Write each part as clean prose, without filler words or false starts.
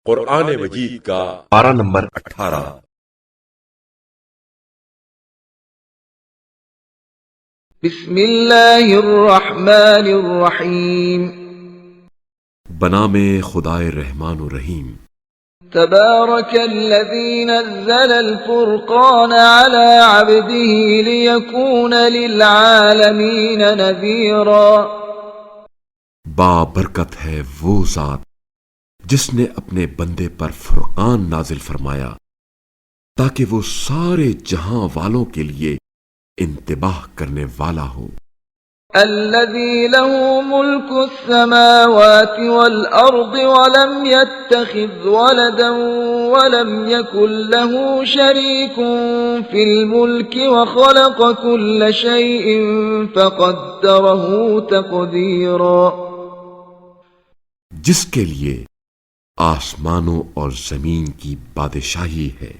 قرآن مجید کا پارہ نمبر 18۔ بسم اللہ الرحمن الرحیم۔ بنام خدائے رحمان و رحیم۔ تبارک الذی نزل الفرقان علی عبده لیکون للعالمین نذیرا۔ بابرکت ہے وہ ذات جس نے اپنے بندے پر فرقان نازل فرمایا تاکہ وہ سارے جہاں والوں کے لیے انتباہ کرنے والا ہو۔ الذي له ملك السماوات والأرض ولم يتخذ ولدا ولم يكن له شريك في الملك وخلق كل شيء فقدره تقديرا۔ جس کے لیے آسمانوں اور زمین کی بادشاہی ہے،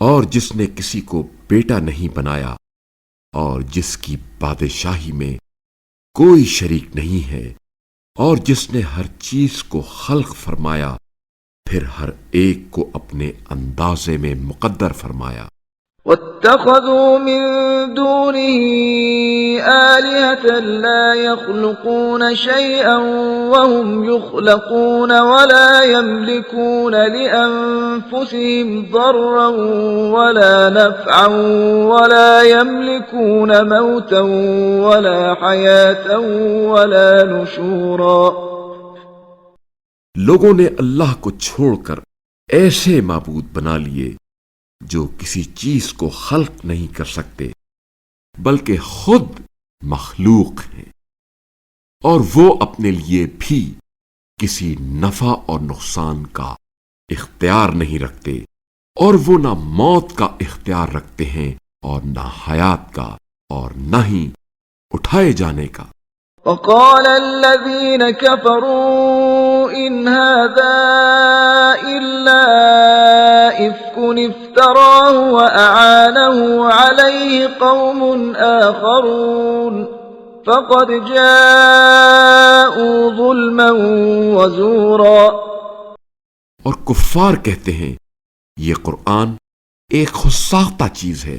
اور جس نے کسی کو بیٹا نہیں بنایا، اور جس کی بادشاہی میں کوئی شریک نہیں ہے، اور جس نے ہر چیز کو خلق فرمایا پھر ہر ایک کو اپنے اندازے میں مقدر فرمایا۔ واتخذوا من دونه آلهة لا يخلقون شيئا وهم يخلقون ولا يملكون لأنفسهم ضرا ولا نفعا ولا يملكون موتا ولا حياة ولا نشورا۔ لوگوں نے اللہ کو چھوڑ کر ایسے معبود بنا لیے جو کسی چیز کو خلق نہیں کر سکتے بلکہ خود مخلوق ہیں، اور وہ اپنے لیے بھی کسی نفع اور نقصان کا اختیار نہیں رکھتے، اور وہ نہ موت کا اختیار رکھتے ہیں اور نہ حیات کا اور نہ ہی اٹھائے جانے کا۔ وقال الذين كفروا إن هذا إلا إفك افتراه وأعانه عليه قوم آخرون فقد جاءوا ظلما وزورا۔ اور کفار کہتے ہیں یہ قرآن ایک خود ساختہ چیز ہے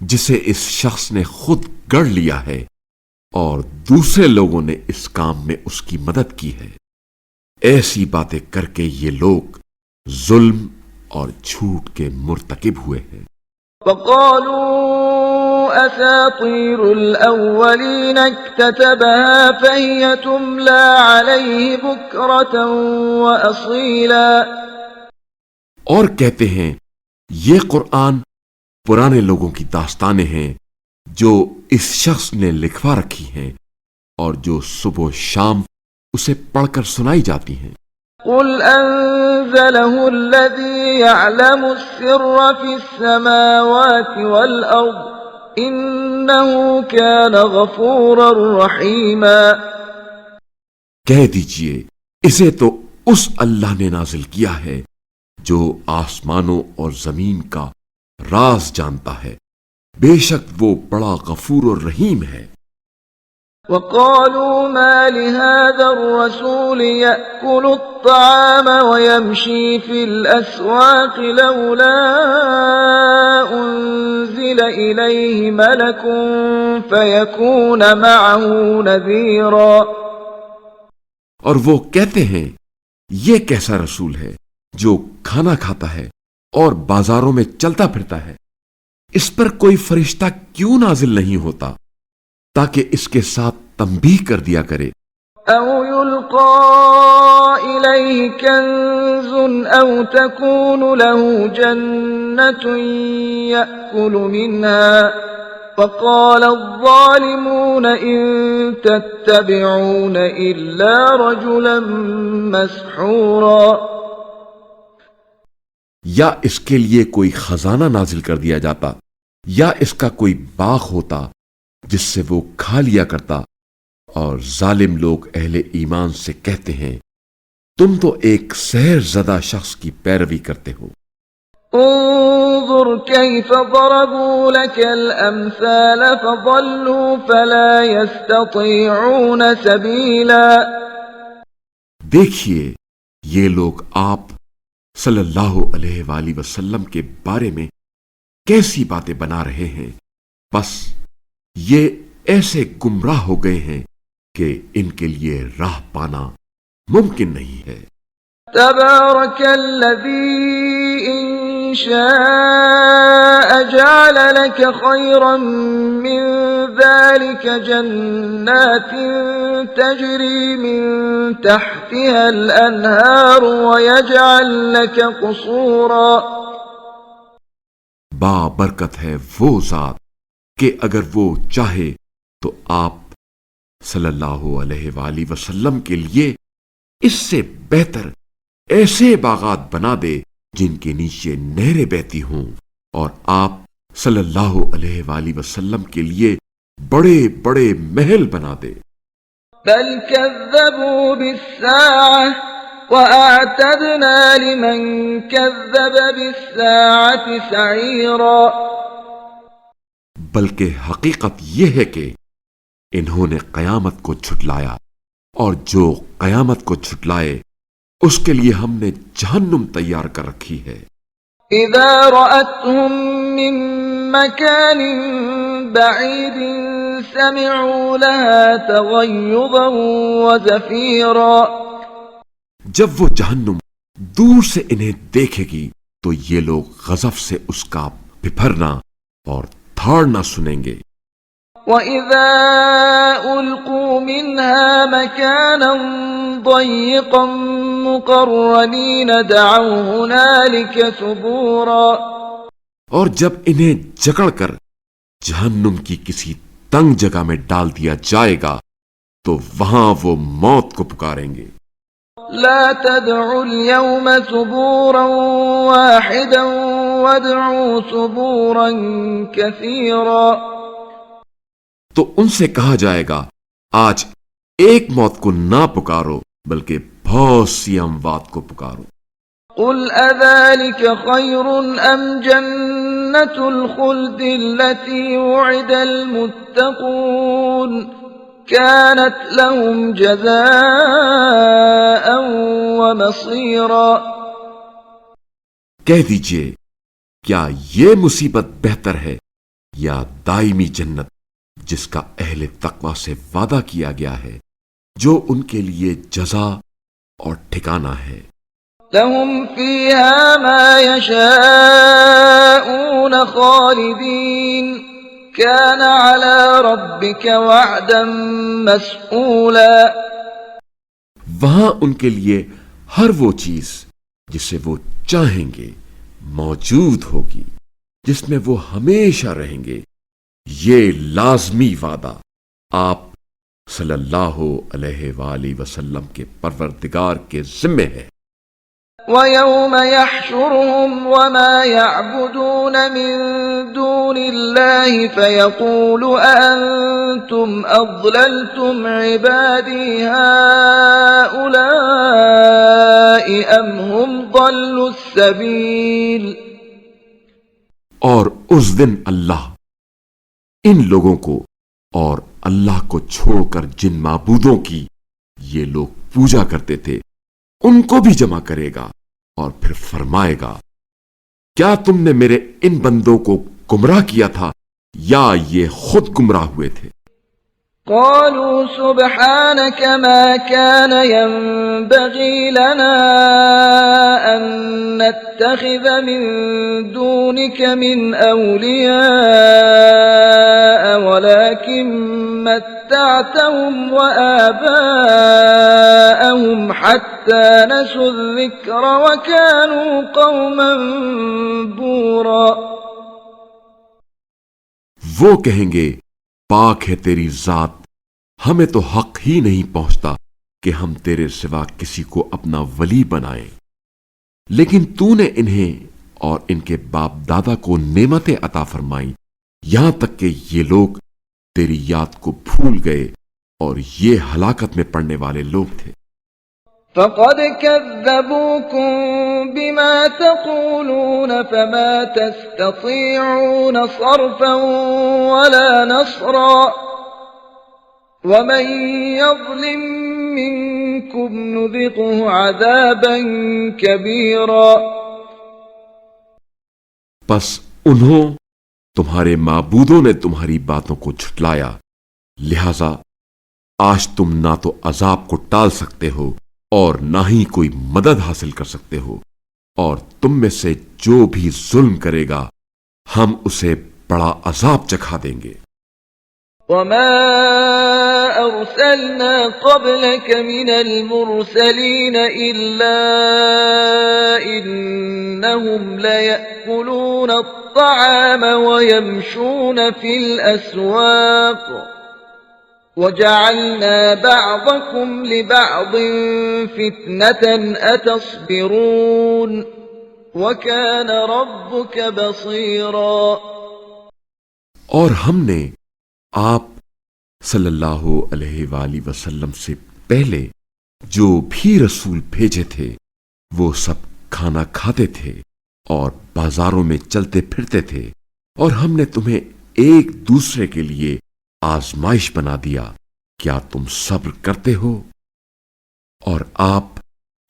جسے اس شخص نے خود گڑھ لیا ہے، اور دوسرے لوگوں نے اس کام میں اس کی مدد کی ہے۔ ایسی باتیں کر کے یہ لوگ ظلم اور جھوٹ کے مرتکب ہوئے ہیں۔ وقالوا أساطير الأولين اكتتبها فهي تملى عليه بكرة وأصيلا۔ اور کہتے ہیں یہ قرآن پرانے لوگوں کی داستانیں ہیں جو اس شخص نے لکھوا رکھی ہیں، اور جو صبح و شام اسے پڑھ کر سنائی جاتی ہیں۔ قل أنزله الذي يعلم السر في السماوات والأرض إنه كان غفورا رحيما۔ کہہ دیجئے اسے تو اس اللہ نے نازل کیا ہے جو آسمانوں اور زمین کا راز جانتا ہے، بے شک وہ بڑا غفور و رحیم ہے۔ وقالوا ما لهذا الرسول يأكل الطعام ويمشي في الأسواق لولا أنزل إليه ملك فيكون معه نذيرا۔ اور وہ کہتے ہیں یہ کیسا رسول ہے جو کھانا کھاتا ہے اور بازاروں میں چلتا پھرتا ہے، اس پر کوئی فرشتہ کیوں نازل نہیں ہوتا تاکہ اس کے ساتھ تنبیہ کر دیا کرے۔ أو يلقى إليه كنز أو تكون له جنة يأكل منها فقال الظالمون إن تتبعون إلا رجلا مسحورا۔ یا اس کے لیے کوئی خزانہ نازل کر دیا جاتا، یا اس کا کوئی باغ ہوتا جس سے وہ کھا لیا کرتا، اور ظالم لوگ اہل ایمان سے کہتے ہیں تم تو ایک سحر زدہ شخص کی پیروی کرتے ہو۔ انظر كيف ضربوا لك الأمثال فضلوا فلا يستطيعون سبيلا۔ دیکھیے یہ لوگ آپ صلی اللہ علیہ وآلہ وسلم کے بارے میں کیسی باتیں بنا رہے ہیں، بس یہ ایسے گمراہ ہو گئے ہیں کہ ان کے لیے راہ پانا ممکن نہیں ہے۔ تبارك الذي إن شاء جعل لك خيرا من ذلك جنات تجري من تحتها الأنهار ويجعل لك قصورا۔ بابرکت ہے وہ ذات کہ اگر وہ چاہے تو آپ صلی اللہ علیہ وآلہ وسلم کے لیے اس سے بہتر ایسے باغات بنا دے جن کے نیچے نہریں بہتی ہوں، اور آپ صلی اللہ علیہ وآلہ وسلم کے لیے بڑے بڑے محل بنا دے۔ بل كذبوا بالساعة وأعتدنا لمن كذب بالساعة سعيرا۔ بلکہ حقیقت یہ ہے کہ انہوں نے قیامت کو جھٹلایا، اور جو قیامت کو جھٹلائے اس کے لیے ہم نے جہنم تیار کر رکھی ہے۔ إذا رأتهم من مكان بعيد سمعوا لها تغيظا وزفيرا۔ جب وہ جہنم دور سے انہیں دیکھے گی تو یہ لوگ غضب سے اس کا بپھرنا اور دھاڑنا سنیں گے۔ وَإِذَا أُلْقُوا مِنْهَا مَكَانًا ضَيِّقًا مُقَرَّنِينَ دَعَوْا هُنَالِكَ ثُبُورًا۔ اور جب انہیں جکڑ کر جہنم کی کسی تنگ جگہ میں ڈال دیا جائے گا تو وہاں وہ موت کو پکاریں گے۔ لا تدعوا اليوم ثبورا واحدا وادعوا ثبورا كثيرا۔ تو ان سے کہا جائے گا آج ایک موت کو نہ پکارو بلکہ بہت سی اموات کو پکارو۔ قل اذلك خير ام جنة الخلد التي وعد المتقون كانت لهم جزاء ومصيرا۔ کہہ دیجئے کیا یہ مصیبت بہتر ہے یا دائمی جنت جس کا اہل تقوی سے وعدہ کیا گیا ہے، جو ان کے لیے جزا اور ٹھکانہ ہے۔ لهم فيها ما يشاءون خالدين كان على ربك وعدا مسئولا۔ وہاں ان کے لیے ہر وہ چیز جسے وہ چاہیں گے موجود ہوگی، جس میں وہ ہمیشہ رہیں گے۔ یہ لازمی وعدہ آپ صلی اللہ علیہ وآلہ وسلم کے پروردگار کے ذمے ہے۔ وَيَوْمَ يَحْشُرُهُمْ وَمَا يَعْبُدُونَ مِن دُونِ اللَّهِ فَيَقُولُ أَأَنْتُمْ أَضْلَلْتُمْ عِبَادِي هَؤُلَاءِ أَمْ هُمْ ضَلُّوا السَّبِيلَ۔ اور اس دن اللہ ان لوگوں کو اور اللہ کو چھوڑ کر جن معبودوں کی یہ لوگ پوجا کرتے تھے ان کو بھی جمع کرے گا اور پھر فرمائے گا کیا تم نے میرے ان بندوں کو گمراہ کیا تھا یا یہ خود گمراہ ہوئے تھے؟ قالوا سبحانك ما كان ينبغي لنا أن نتخذ من دونك من أولياء ولكن متعتهم وآباءهم حتى نسوا الذكر وكانوا قوما بورا۔ وہ کہیں گے پاک ہے تیری ذات، ہمیں تو حق ہی نہیں پہنچتا کہ ہم تیرے سوا کسی کو اپنا ولی بنائیں، لیکن تو نے انہیں اور ان کے باپ دادا کو نعمتیں عطا فرمائیں یہاں تک کہ یہ لوگ تیری یاد کو بھول گئے اور یہ ہلاکت میں پڑنے والے لوگ تھے۔ فقد كذبوكم بما تقولون فما تستطيعون صرفا ولا نصرا ومن يظلم منكم فيكم نذقه عذابا كبيرا پس انہوں تمہارے معبودوں نے تمہاری باتوں کو جھٹلایا، لہذا آج تم نہ تو عذاب کو ٹال سکتے ہو اور نہ ہی کوئی مدد حاصل کر سکتے ہو، اور تم میں سے جو بھی ظلم کرے گا ہم اسے بڑا عذاب چکھا دیں گے۔ وما أرسلنا قبلك من المرسلين إلا إنهم ليأكلون الطعام ويمشون في الأسواق وجعلنا بعضكم لبعض فتنة أتصبرون وكان ربك بصيرا۔ اور ہم نے آپ صلی اللہ علیہ وآلہ وسلم سے پہلے جو بھی رسول بھیجے تھے وہ سب کھانا کھاتے تھے اور بازاروں میں چلتے پھرتے تھے، اور ہم نے تمہیں ایک دوسرے کے لیے آزمائش بنا دیا، کیا تم صبر کرتے ہو؟ اور آپ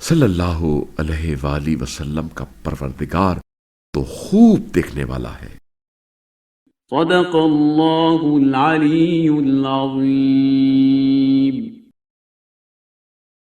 صلی اللہ علیہ وآلہ وسلم کا پروردگار تو خوب دیکھنے والا ہے۔ صدق اللہ العلی العظیم۔